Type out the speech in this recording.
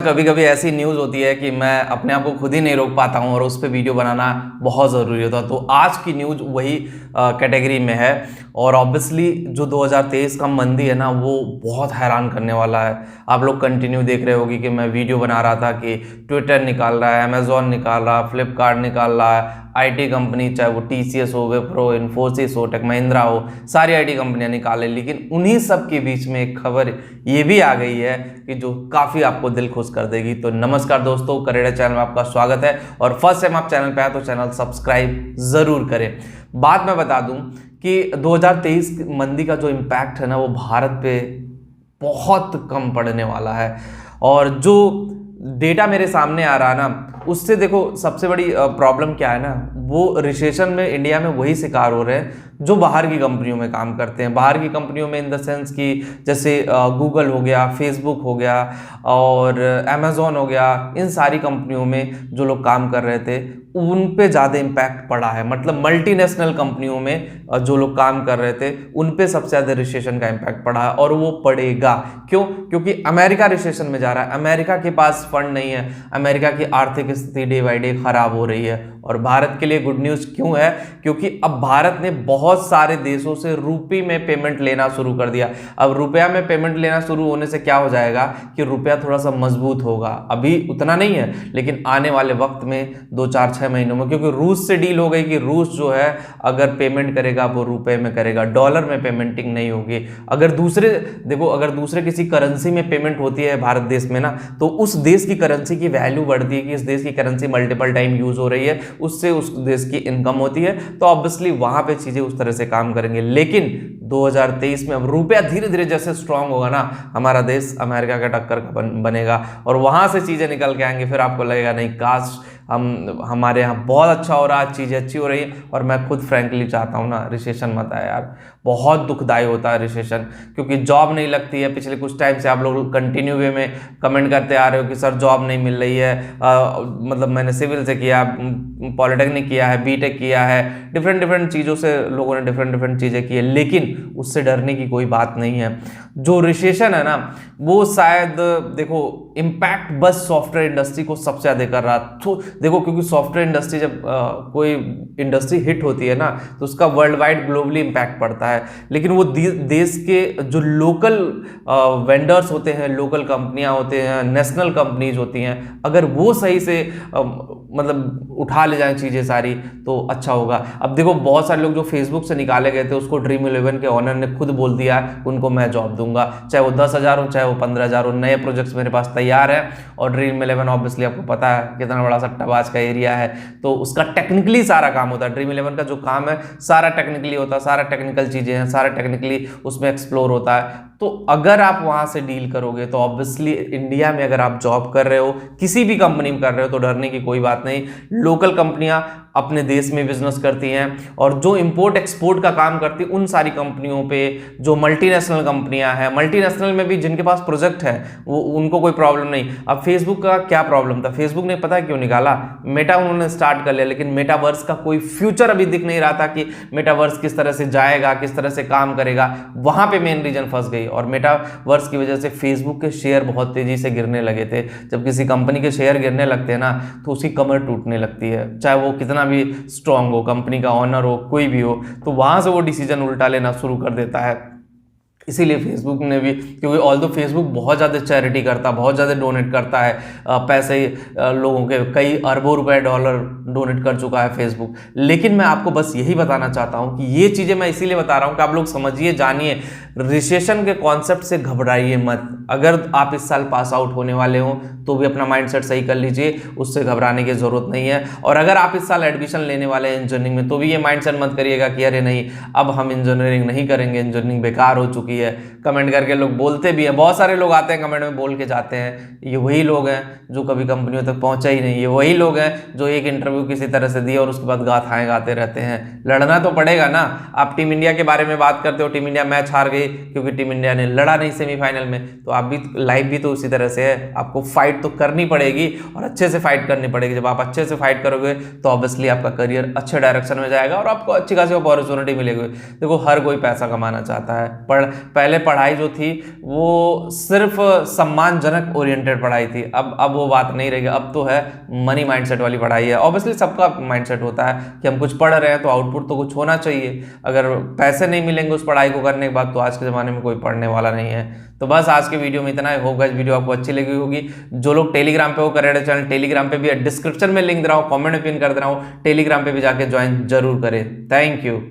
कभी कभी ऐसी न्यूज़ होती है कि मैं अपने आप को खुद ही नहीं रोक पाता हूँ और उस पर वीडियो बनाना बहुत ज़रूरी होता है। तो आज की न्यूज़ वही कैटेगरी में है। और ऑब्वियसली जो 2023 का मंदी है ना, वो बहुत हैरान करने वाला है। आप लोग कंटिन्यू देख रहे होगी कि मैं वीडियो बना रहा था कि ट्विटर निकाल रहा है, अमेजोन निकाल रहा है, फ्लिपकार्ट निकाल रहा है, आईटी कंपनी चाहे वो टीसीएस हो, विप्रो, इन्फोसिस हो, टेक महिंद्रा हो, सारी आईटी कंपनियां निकालें। लेकिन उन्हीं सब के बीच में एक खबर ये भी आ गई है कि जो काफ़ी आपको दिल खुश कर देगी। तो नमस्कार दोस्तों, करेड़ा चैनल में आपका स्वागत है। और फर्स्ट टाइम आप चैनल पे आए तो चैनल सब्सक्राइब ज़रूर करें। बात मैं बता दूं कि 2023 मंदी का जो इम्पैक्ट है ना, वो भारत पे बहुत कम पड़ने वाला है। और जो डेटा मेरे सामने आ रहा है ना, उससे देखो सबसे बड़ी प्रॉब्लम क्या है ना, वो रिसेशन में इंडिया में वही शिकार हो रहे हैं जो बाहर की कंपनियों में काम करते हैं। बाहर की कंपनियों में इन द सेंस कि जैसे गूगल हो गया, फेसबुक हो गया और अमेजोन हो गया, इन सारी कंपनियों में जो लोग काम कर रहे थे उन पे ज़्यादा इम्पैक्ट पड़ा है। मतलब मल्टीनेशनल कंपनियों में जो लोग काम कर रहे थे उन पे सबसे ज़्यादा रिसेशन का इम्पैक्ट पड़ा है। और वो पड़ेगा क्यों? क्योंकि अमेरिका रिसेशन में जा रहा है, अमेरिका के पास फंड नहीं है, अमेरिका की आर्थिक स्थिति डे बाई डे खराब हो रही है। और भारत के लिए गुड न्यूज़ क्यों है? क्योंकि अब भारत ने बहुत सारे देशों से रुपये में पेमेंट लेना शुरू कर दिया। अब रुपया में पेमेंट लेना शुरू होने से क्या हो जाएगा कि रुपया थोड़ा सा मजबूत होगा। अभी उतना नहीं है, लेकिन आने वाले वक्त में 2-4-6 महीनों में, क्योंकि रूस से डील हो गई कि रूस जो है अगर पेमेंट करेगा वो रुपए में करेगा, डॉलर में पेमेंटिंग नहीं होगी। अगर दूसरे किसी करेंसी में पेमेंट होती है भारत देश में ना, तो उस देश की करेंसी की वैल्यू बढ़ती है कि इस देश की करेंसी मल्टीपल टाइम यूज हो रही है, उससे उस देश की इनकम होती है। तो ऑब्वियसली वहां पे चीजें उस तरह से काम करेंगे। लेकिन 2023 में अब रुपया धीरे धीरे जैसे स्ट्रांग होगा ना, हमारा देश अमेरिका का टक्कर का बनेगा और वहां से चीजें निकल के आएंगे। फिर आपको लगेगा नहीं, काश हमारे यहाँ बहुत अच्छा हो रहा है, चीज़ें अच्छी हो रही है। और मैं खुद फ्रैंकली चाहता हूँ ना, रिसेशन मत आए यार। बहुत दुखदाई होता है रिसेशन, क्योंकि जॉब नहीं लगती है। पिछले कुछ टाइम से आप लोग कंटिन्यू वे में कमेंट करते आ रहे हो कि सर जॉब नहीं मिल रही है। मतलब मैंने सिविल से किया, पॉलिटेक्निक किया है, बीटेक किया है, डिफरेंट चीज़ों से लोगों ने डिफरेंट चीज़ें की है, लेकिन उससे डरने की कोई बात नहीं है। जो रिसेशन है ना, वो शायद देखो इम्पैक्ट बस सॉफ्टवेयर इंडस्ट्री को सबसे ज़्यादा कर रहा। तो देखो, क्योंकि सॉफ्टवेयर इंडस्ट्री जब कोई इंडस्ट्री हिट होती है ना, तो उसका वर्ल्ड वाइड ग्लोबली इम्पैक्ट पड़ता है। लेकिन वो देश के जो लोकल वेंडर्स होते हैं, लोकल कंपनियां होते हैं, नेशनल कंपनीज होती हैं, अगर वो सही से मतलब उठा ले जाएं चीज़ें सारी, तो अच्छा होगा। अब देखो, बहुत सारे लोग जो फेसबुक से निकाले गए थे, उसको ड्रीम 11 के ऑनर ने खुद बोल दिया उनको मैं जॉब दूंगा, चाहे वो 10,000 हो चाहे वो 15,000 हो। नए प्रोजेक्ट्स मेरे पास तैयार है। और ड्रीम 11 ऑब्वियसली आपको पता है कितना बड़ा सट्टाबाज का एरिया है, तो उसका टेक्निकली सारा काम होता है। ड्रीम 11 का जो काम है सारा टेक्निकली होता है, सारा टेक्निकल चीज़ें हैं, सारा टेक्निकली उसमें एक्सप्लोर होता है। तो अगर आप वहाँ से डील करोगे तो ऑब्वियसली इंडिया में अगर आप जॉब कर रहे हो, किसी भी कंपनी में कर रहे हो, तो डरने की कोई बात नहीं। लोकल कंपनियां अपने देश में बिजनेस करती हैं, और जो इंपोर्ट एक्सपोर्ट का काम करती है उन सारी कंपनियों पे, जो मल्टीनेशनल कंपनियां हैं, मल्टीनेशनल में भी जिनके पास प्रोजेक्ट है, वो उनको कोई प्रॉब्लम नहीं। अब फेसबुक का क्या प्रॉब्लम था? फेसबुक ने पता है क्यों निकाला? मेटा उन्होंने स्टार्ट कर लिया, लेकिन मेटावर्स का कोई फ्यूचर अभी दिख नहीं रहा था कि मेटावर्स किस तरह से जाएगा, किस तरह से काम करेगा। वहां पे मेन रीजन फंस गई। और मेटावर्स की वजह से फेसबुक के शेयर बहुत तेजी से गिरने लगे थे। जब किसी कंपनी के शेयर गिरने लगते हैं ना, तो उसकी कमर टूटने लगती है, चाहे वो कितना भी स्ट्रांग हो, कंपनी का ऑनर हो, कोई भी हो, तो वहां से वो डिसीजन उल्टा लेना शुरू कर देता है। इसीलिए फेसबुक ने भी, क्योंकि ऑल्दो फेसबुक बहुत ज़्यादा चैरिटी करता है, बहुत ज़्यादा डोनेट करता है पैसे, लोगों के कई अरबों रुपए डॉलर डोनेट कर चुका है फेसबुक। लेकिन मैं आपको बस यही बताना चाहता हूँ कि ये चीज़ें मैं इसीलिए बता रहा हूँ कि आप लोग समझिए, जानिए। रिसेशन के कॉन्सेप्ट से घबराइए मत। अगर आप इस साल पास आउट होने वाले हो तो भी अपना माइंडसेट सही कर लीजिए, उससे घबराने की जरूरत नहीं है। और अगर आप इस साल एडमिशन लेने वाले हैं इंजीनियरिंग में, तो भी ये माइंडसेट मत करिएगा कि अरे नहीं, अब हम इंजीनियरिंग नहीं करेंगे, इंजीनियरिंग बेकार हो चुकी है। कमेंट करके लोग बोलते भी हैं, बहुत सारे लोग आते हैं कमेंट में बोल के जाते हैं। ये वही लोग हैं जो कभी कंपनियों तक पहुंचा ही नहीं। ये वही लोग हैं जो एक इंटरव्यू किसी तरह से दिया और उसके बाद गाथाएं गाते रहते हैं। लड़ना तो पड़ेगा ना। आप टीम इंडिया के बारे में बात करते हो, टीम इंडिया मैच हार गई क्योंकि टीम इंडिया ने लड़ा नहीं सेमीफाइनल में, तो आप भी लाइफ भी तो उसी तरह से है। आपको फाइट तो करनी पड़ेगी और अच्छे से फाइट करनी पड़ेगी। जब आप अच्छे से फाइट करोगे तो ऑब्वियसली आपका करियर अच्छे डायरेक्शन में जाएगा और आपको अच्छी खासी अपॉर्चुनिटी मिलेगी। देखो, हर कोई पैसा कमाना चाहता है, पहले पढ़ाई जो थी वो सिर्फ सम्मानजनक ओरिएंटेड पढ़ाई थी। अब वो बात नहीं रहेगी, अब तो है मनी माइंडसेट वाली पढ़ाई है। ऑब्वियसली सबका माइंडसेट होता है कि हम कुछ पढ़ रहे हैं तो आउटपुट तो कुछ होना चाहिए। अगर पैसे नहीं मिलेंगे उस पढ़ाई को करने के बाद तो आज के ज़माने में कोई पढ़ने वाला नहीं है। तो बस आज के वीडियो में इतना ही होगा। इस वीडियो आपको अच्छी लगी होगी। जो लोग टेलीग्राम पे हो करेडा चैनल टेलीग्राम पे भी डिस्क्रिप्शन में लिंक दे रहा हूँ, कमेंट में पिन कर दे रहा हूँ, टेलीग्राम पे भी जाके ज्वाइन जरूर करें। Thank you.